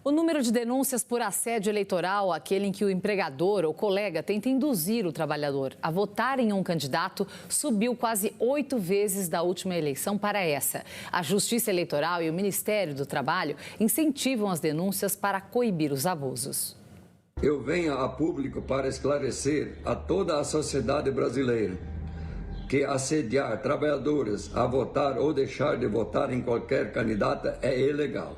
O número de denúncias por assédio eleitoral, aquele em que o empregador ou colega tenta induzir o trabalhador a votar em um candidato, subiu quase 8 vezes da última eleição para essa. A Justiça Eleitoral e o Ministério do Trabalho incentivam as denúncias para coibir os abusos. Eu venho a público para esclarecer a toda a sociedade brasileira que assediar trabalhadores a votar ou deixar de votar em qualquer candidata é ilegal.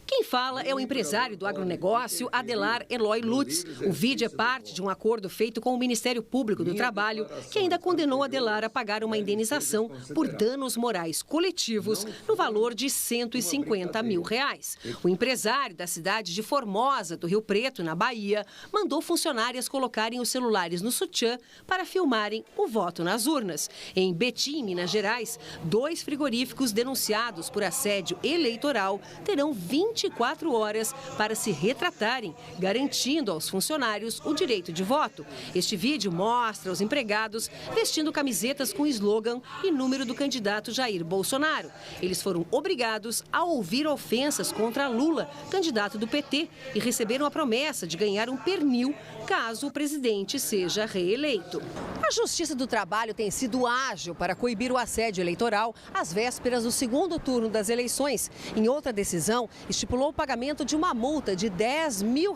Quem fala é o empresário do agronegócio, Adelar Eloy Lutz. O vídeo é parte de um acordo feito com o Ministério Público do Trabalho, que ainda condenou Adelar a pagar uma indenização por danos morais coletivos no valor de R$150 mil. O empresário da cidade de Formosa, do Rio Preto, na Bahia, mandou funcionárias colocarem os celulares no sutiã para filmarem o voto nas urnas. Em Betim, Minas Gerais, 2 frigoríficos denunciados por assédio eleitoral terão 24 horas para se retratarem, garantindo aos funcionários o direito de voto. Este vídeo mostra os empregados vestindo camisetas com slogan e número do candidato Jair Bolsonaro. Eles foram obrigados a ouvir ofensas contra Lula, candidato do PT, e receberam a promessa de ganhar um pernil caso o presidente seja reeleito. A Justiça do Trabalho tem sido ágil para coibir o assédio eleitoral às vésperas do segundo turno das eleições. Em outra decisão, estipulou o pagamento de uma multa de R$10 mil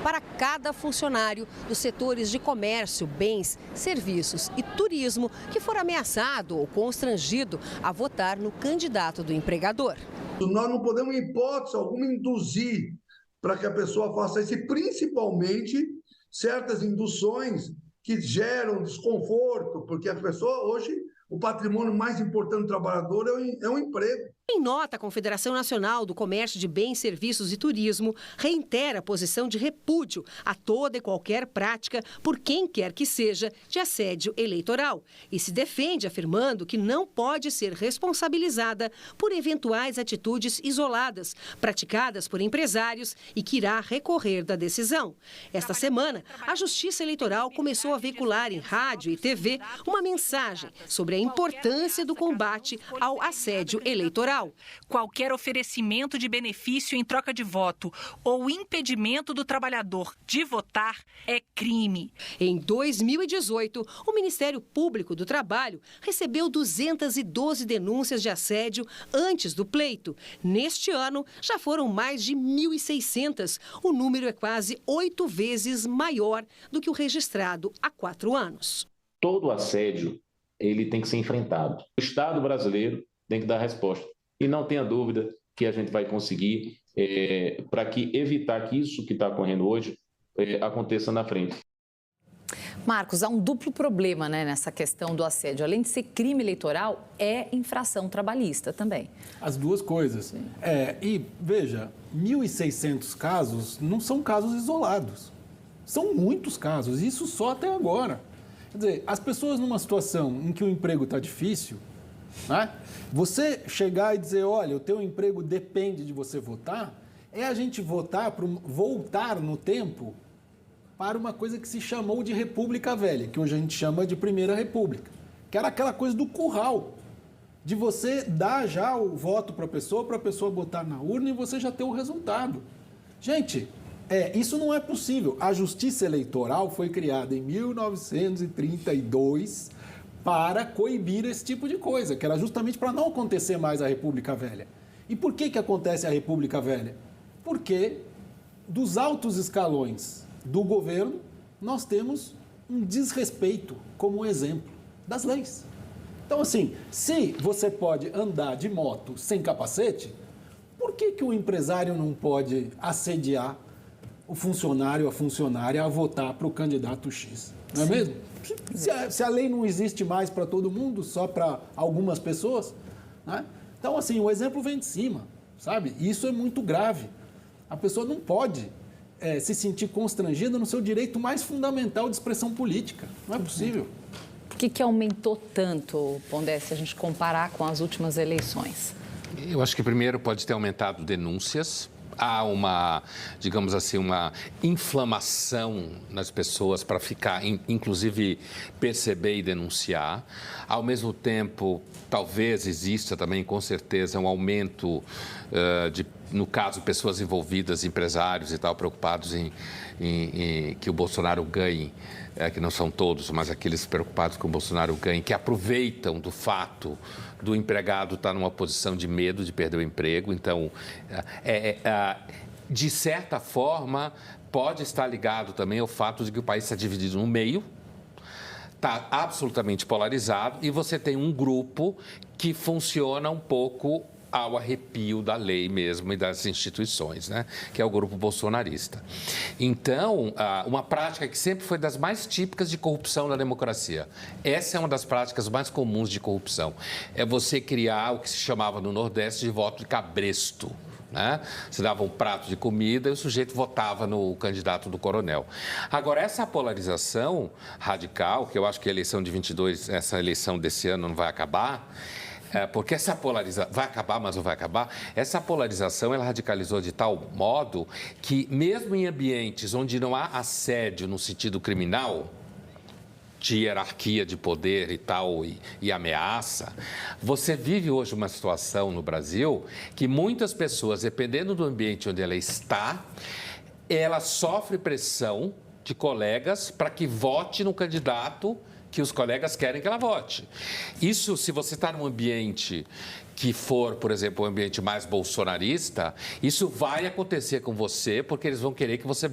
para cada funcionário dos setores de comércio, bens, serviços e turismo que for ameaçado ou constrangido a votar no candidato do empregador. Nós não podemos, em hipótese alguma, induzir para que a pessoa faça isso, e principalmente certas induções que geram desconforto, porque a pessoa hoje, o patrimônio mais importante do trabalhador é o emprego. Em nota, a Confederação Nacional do Comércio de Bens, Serviços e Turismo reitera a posição de repúdio a toda e qualquer prática, por quem quer que seja, de assédio eleitoral. E se defende afirmando que não pode ser responsabilizada por eventuais atitudes isoladas, praticadas por empresários, e que irá recorrer da decisão. Esta semana, a Justiça Eleitoral começou a veicular em rádio e TV uma mensagem sobre a importância do combate ao assédio eleitoral. Qualquer oferecimento de benefício em troca de voto ou impedimento do trabalhador de votar é crime. Em 2018, o Ministério Público do Trabalho recebeu 212 denúncias de assédio antes do pleito. Neste ano, já foram mais de 1.600. O número é quase 8 vezes maior do que o registrado há 4 anos. Todo assédio, ele tem que ser enfrentado. O Estado brasileiro tem que dar resposta. E não tenha dúvida que a gente vai conseguir para evitar que isso que está ocorrendo hoje aconteça na frente. Marcos, há um duplo problema, né, nessa questão do assédio. Além de ser crime eleitoral, é infração trabalhista também. As duas coisas. E, veja, 1.600 casos não são casos isolados. São muitos casos, isso só até agora. Quer dizer, as pessoas numa situação em que o emprego está difícil, né? Você chegar e dizer, olha, o teu emprego depende de você votar, é a gente voltar no tempo para uma coisa que se chamou de República Velha, que hoje a gente chama de Primeira República, que era aquela coisa do curral, de você dar já o voto para a pessoa botar na urna e você já ter o resultado. Gente, isso não é possível. A Justiça Eleitoral foi criada em 1932 para coibir esse tipo de coisa, que era justamente para não acontecer mais a República Velha. E por que acontece a República Velha? Porque dos altos escalões do governo, nós temos um desrespeito como exemplo das leis. Então, assim, se você pode andar de moto sem capacete, por que o empresário não pode assediar o funcionário, a funcionária a votar para o candidato X? Não é mesmo? Se a lei não existe mais para todo mundo, só para algumas pessoas, né? Então, assim, o exemplo vem de cima, sabe? Isso é muito grave. A pessoa não pode se sentir constrangida no seu direito mais fundamental de expressão política. Não é possível. Por que aumentou tanto, Pondé, se a gente comparar com as últimas eleições? Eu acho que primeiro pode ter aumentado denúncias. Há uma, digamos assim, uma inflamação nas pessoas para ficar, inclusive, perceber e denunciar. Ao mesmo tempo, talvez exista também, com certeza, um aumento de no caso, pessoas envolvidas, empresários e tal, preocupados em que o Bolsonaro ganhe, que não são todos, mas aqueles preocupados com o Bolsonaro ganhe, que aproveitam do fato do empregado estar numa posição de medo de perder o emprego. Então, de certa forma, pode estar ligado também ao fato de que o país está dividido no meio, está absolutamente polarizado, e você tem um grupo que funciona um pouco ao arrepio da lei mesmo e das instituições, né? Que é o grupo bolsonarista. Então, uma prática que sempre foi das mais típicas de corrupção na democracia. Essa é uma das práticas mais comuns de corrupção. É você criar o que se chamava no Nordeste de voto de cabresto. Né? Você dava um prato de comida e o sujeito votava no candidato do coronel. Agora, essa polarização radical, que eu acho que a eleição de 22, essa eleição desse ano não vai acabar, porque essa polarização vai acabar, mas não vai acabar. Essa polarização ela radicalizou de tal modo que, mesmo em ambientes onde não há assédio no sentido criminal, de hierarquia de poder e tal, e ameaça, você vive hoje uma situação no Brasil que muitas pessoas, dependendo do ambiente onde ela está, ela sofre pressão de colegas para que vote no candidato que os colegas querem que ela vote. Isso, se você está num ambiente que for, por exemplo, um ambiente mais bolsonarista, isso vai acontecer com você, porque eles vão querer que você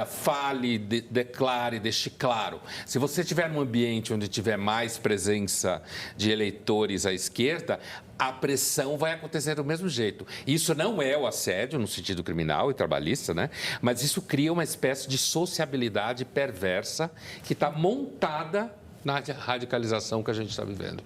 fale, declare, deixe claro. Se você estiver num ambiente onde tiver mais presença de eleitores à esquerda, a pressão vai acontecer do mesmo jeito. Isso não é o assédio no sentido criminal e trabalhista, né? Mas isso cria uma espécie de sociabilidade perversa que está montada na radicalização que a gente está vivendo.